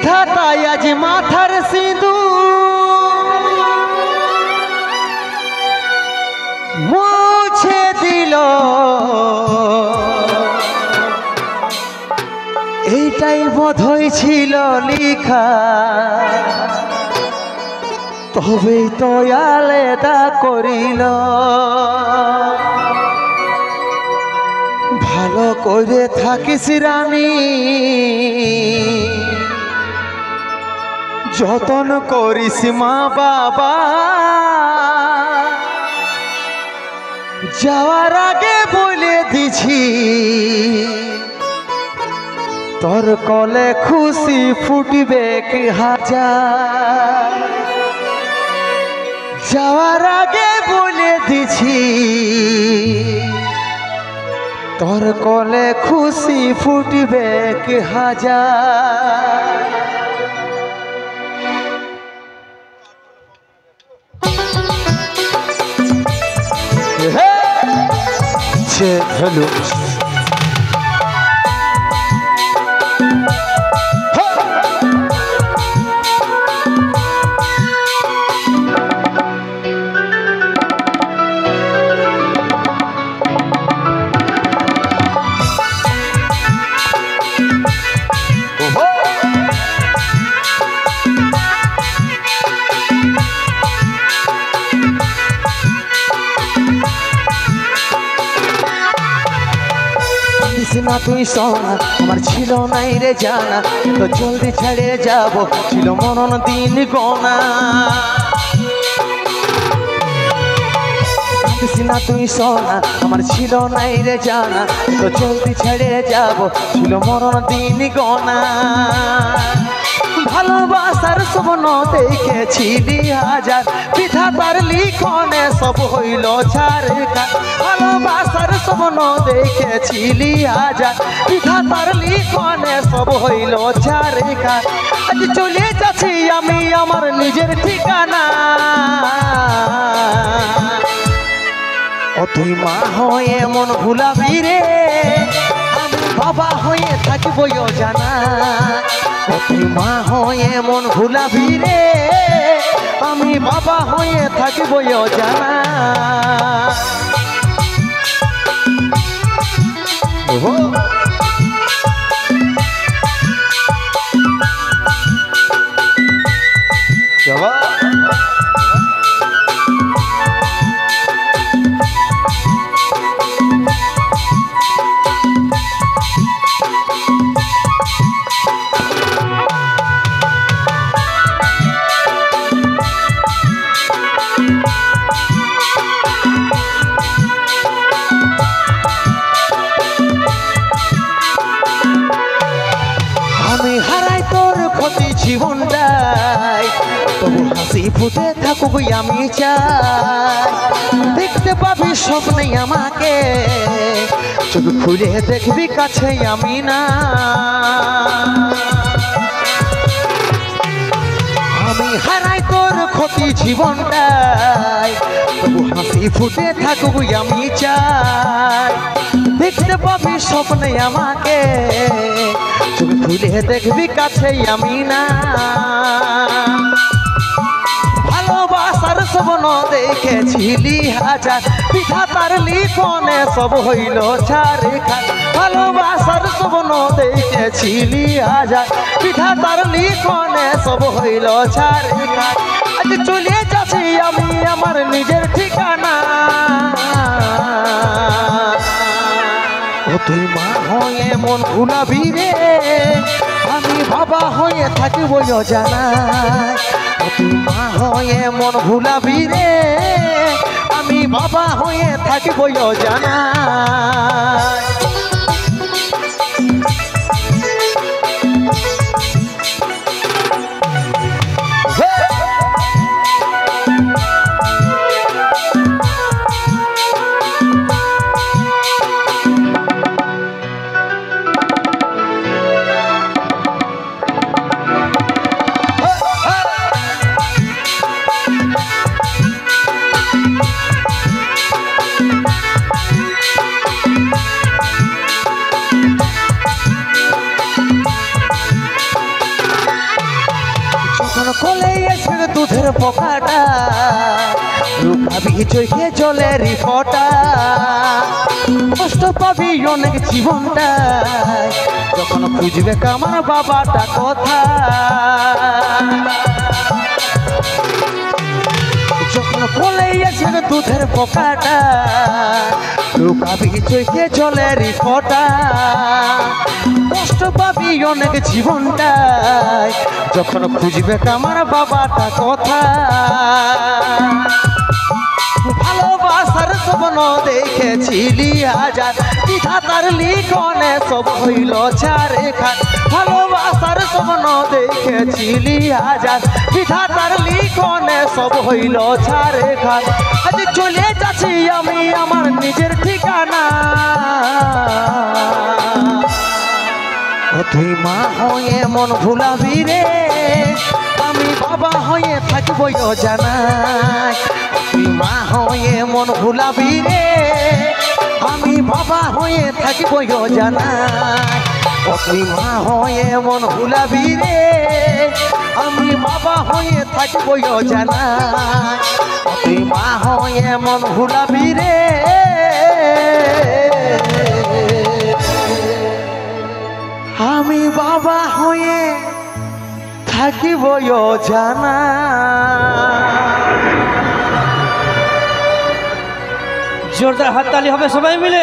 বিধাতাই আজ মাথার সিঁদুর মুছে দিল। এইটাই বোধহয় ছিল লিখা, তবেই তো আলাদা করিল। ভালো করে থাকিস রানী, যতন করিস মা বাবা। যাওয়ার আগে বলে দিছি, তোর কলে খুশি ফুটবে কি হাজার। যাওয়ার আগে বলে দিছি, তোর কলে খুশি ফুটবে কি হাজার। হ্যালো না তুই সোনা, আমার ছিল নাই রে জানা, তো জলদি ছেড়ে যাব ছিল মনন দিন গোনা। না তুই সোনা, আমার ছিল নাই রে জানা, তো জলদি ছেড়ে যাব ছিল মরণ দিন গোনা। ভালোবাসার স্বপ্ন দেখেছিলি হাজার, বিধাতার লিখনে সব হইল ছারখার। ভালোবাসার স্বপ্ন দেখেছিলি হাজার, বিধাতার লিখনে সব হইল ছারখার। আজ চলে যাচ্ছি আমি আমার নিজের ঠিকানা। ও তুই মা হয়ে মন ভুলাবি রে, আমি বাবা হয়ে থাকবো জানা। ও তুই মা হয়ে মন ভুলাবি রে, আমি বাবা হয়ে থাকবো জানা। আমি হারাই তোর ক্ষতি জীবনটাই, তবু হাসি ফুটে থাকুক আমি চাই। দেখতে পাবি স্বপ্নে আমাকে, চোখ খুলে দেখবি কাছে আমি না। আমি হারাই তোর ক্ষতি জীবনটাই, তবু হাসি ফুটে থাকুক আমি চাই। দেখতে পাবি স্বপ্নে আমাকে, চোখ খুলে দেখবি কাছে আমি না। ভালোবাসার স্বপ্ন দেখেছিলি হাজার, বিধাতার লিখনে সব হইল ছারখার। ভালোবাসার স্বপ্ন দেখেছিলি হাজার, বিধাতার লিখনে সব হইল ছারখার। আজ চলে যাচ্ছি আমি আমার নিজের ঠিকানা। ও তুই মা হয়ে মন ভুলাবি রে, আমি বাবা হয়ে থাকবো জানা। ও তুই মা হয়ে মন ভুলাবি রে, আমি বাবা হয়ে থাকবো জানা। দুধের পোকাটা লুকাবি চোখে জলের ফোঁটা কষ্ট পাবি অনেক জীবনটা যখন খুঁজবে আমার বাবাটা কথা যখন কোলে আছে দুধের পোকাটা লুকাবি চোখে জলের ফোঁটা কষ্ট পাবি অনেক জীবনটায় যখন খুঁজবে আমার বাবাটা কথা ভালোবাসার স্বপ্ন দেখেছিলি হাজার পিঠা তার লিখনে সব হইল চারে খান ভালোবাসার স্বপ্ন দেখেছিলি হাজার পিঠা তার লিখনে সব হইল চারে খান আজ চলে যাচ্ছি আমি আমার নিজের ঠিকানা তুই মা হয়ে মন ভুলাবি রে আমি বাবা হয়ে থাকবো জানাই তুই মা হয়ে মন ভুলাবি রে আমি বাবা হয়ে থাকবো জানাই তুই মা হয়ে মন ভুলাবি রে আমি বাবা হয়ে থাকবো জানাই তুই মা হয়ে মন ভুলাবি রে আমি বাবা হয়ে থাকিব জানা জোরদার হাততালি হবে সবাই মিলে।